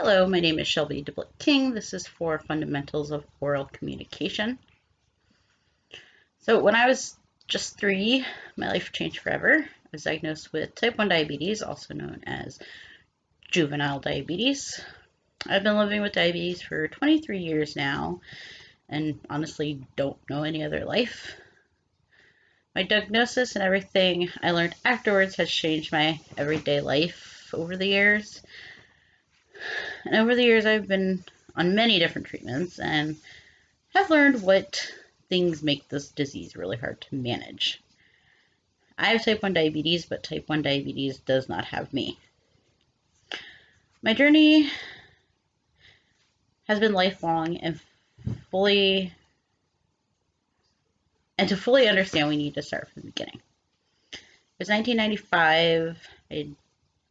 Hello, my name is Shelby DeBlieck-King. This is for Fundamentals of Oral Communication. So when I was just 3, my life changed forever. I was diagnosed with type 1 diabetes, also known as juvenile diabetes. I've been living with diabetes for 23 years now, and honestly don't know any other life. My diagnosis and everything I learned afterwards has changed my everyday life over the years. And over the years, I've been on many different treatments and have learned what things make this disease really hard to manage. I have type 1 diabetes, but type 1 diabetes does not have me. My journey has been lifelong and to fully understand, we need to start from the beginning. It was 1995. I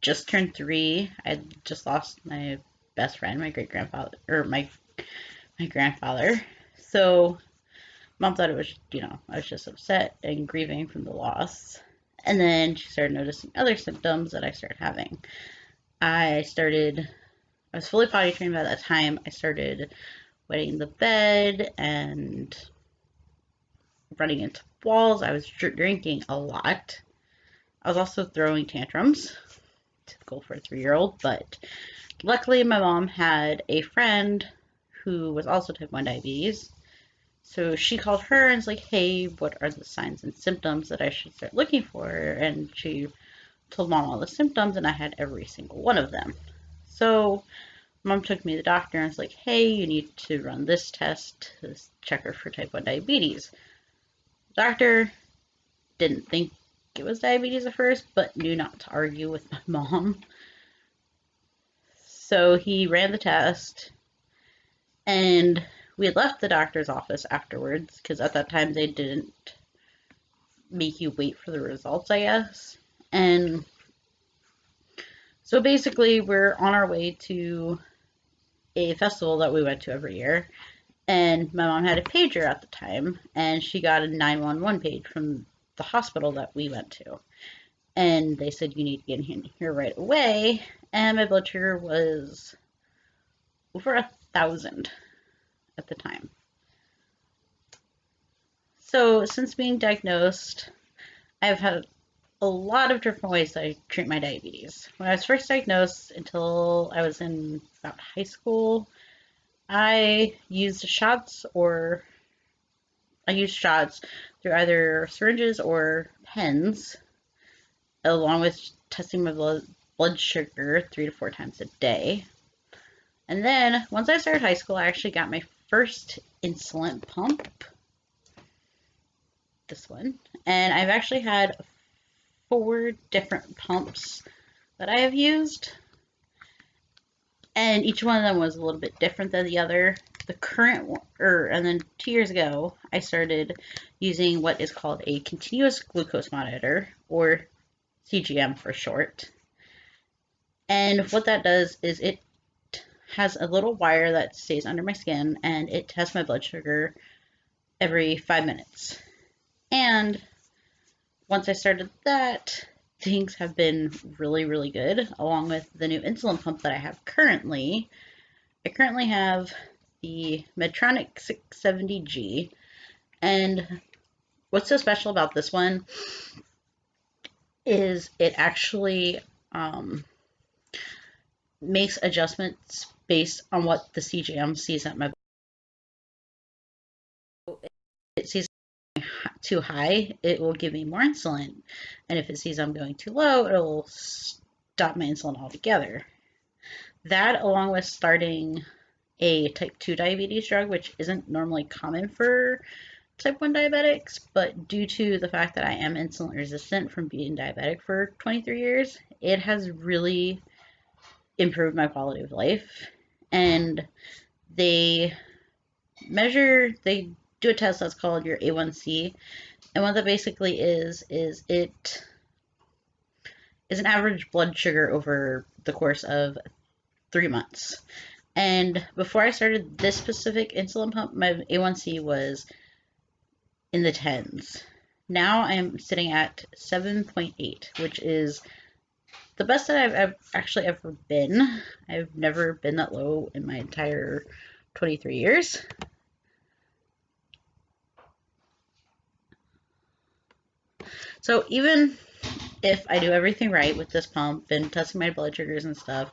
just turned 3. I just lost my best friend, my great-grandfather, or my grandfather. So Mom thought it was, I was just upset and grieving from the loss. And then she started noticing other symptoms that I started having. I was fully potty trained by that time. I started wetting the bed and running into walls. I was drinking a lot. I was also throwing tantrums, typical for a 3-year-old, but luckily my mom had a friend who was also type 1 diabetes. So she called her and was like, hey, what are the signs and symptoms that I should start looking for? And she told Mom all the symptoms, and I had every single one of them. So Mom took me to the doctor and was like, hey, you need to run this test to check her for type 1 diabetes. The doctor didn't think it was diabetes at first, but knew not to argue with my mom. So he ran the test, and we had left the doctor's office afterwards, because at that time they didn't make you wait for the results, I guess. And so basically we're on our way to a festival that we went to every year, and my mom had a pager at the time, and she got a 911 page from the hospital that we went to. And they said, you need to get in here right away. And my blood sugar was over 1,000 at the time. So since being diagnosed, I've had a lot of different ways that I treat my diabetes. When I was first diagnosed, until I was in about high school, I used shots through either syringes or pens, along with testing my blood sugar 3 to 4 times a day. And then once I started high school, I actually got my first insulin pump, this one, and I've actually had 4 different pumps that I have used, and each one of them was a little bit different than the other. The current one, and then 2 years ago, I started using what is called a continuous glucose monitor, or CGM for short. And what that does is it has a little wire that stays under my skin, and it tests my blood sugar every 5 minutes. And once I started that, things have been really, really good, along with the new insulin pump that I have currently. I currently have the Medtronic 670G, and what's so special about this one is it actually makes adjustments based on what the CGM sees at my body. If it sees too high, it will give me more insulin, and if it sees I'm going too low, it will stop my insulin altogether. That, along with starting a type 2 diabetes drug, which isn't normally common for type 1 diabetics, but due to the fact that I am insulin resistant from being diabetic for 23 years, it has really improved my quality of life. And they do a test that's called your A1C, and what that basically is it is an average blood sugar over the course of 3 months. And before I started this specific insulin pump, my A1C was in the 10s. Now I'm sitting at 7.8, which is the best that I've actually ever been. I've never been that low in my entire 23 years. So even if I do everything right with this pump and testing my blood sugars and stuff,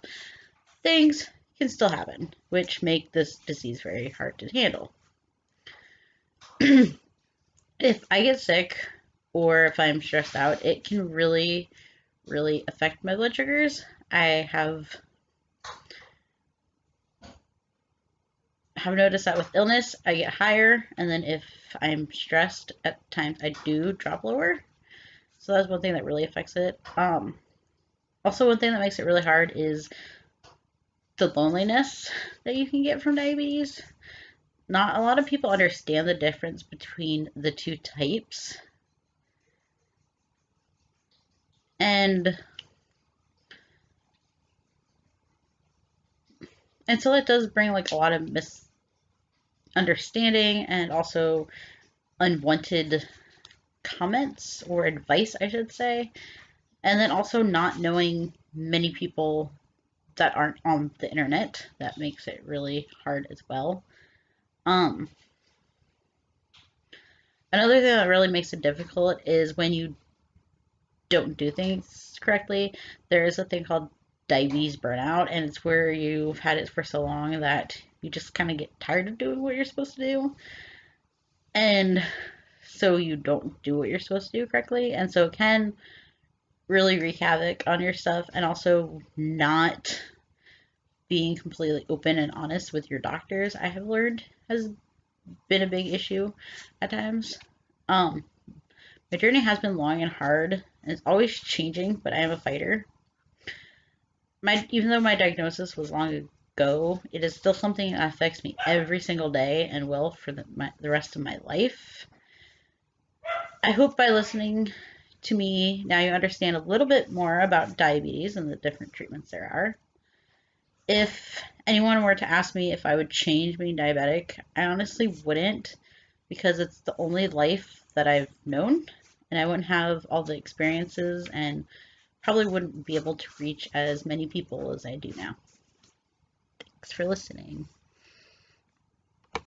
things can still happen, which make this disease very hard to handle. If I get sick or if I'm stressed out, it can really, really affect my blood sugars. I have noticed that with illness, I get higher, and then if I'm stressed, at times I do drop lower. So that's one thing that really affects it. Also, one thing that makes it really hard is the loneliness that you can get from diabetes. Not a lot of people understand the difference between the two types. And so it does bring like a lot of misunderstanding and also unwanted comments or advice, I should say. And then also not knowing many people that aren't on the internet. That makes it really hard as well. Another thing that really makes it difficult is when you don't do things correctly. There is a thing called diabetes burnout, and it's where you've had it for so long that you just kind of get tired of doing what you're supposed to do. And so you don't do what you're supposed to do correctly. And so it can really wreak havoc on your stuff, and also not being completely open and honest with your doctors, I have learned, has been a big issue at times. My journey has been long and hard, and it's always changing, but I am a fighter. Even though my diagnosis was long ago, it is still something that affects me every single day and will for the rest of my life. I hope by listening to me now you understand a little bit more about diabetes and the different treatments there are. If anyone were to ask me if I would change being diabetic, I honestly wouldn't, because it's the only life that I've known, and I wouldn't have all the experiences and probably wouldn't be able to reach as many people as I do now. Thanks for listening.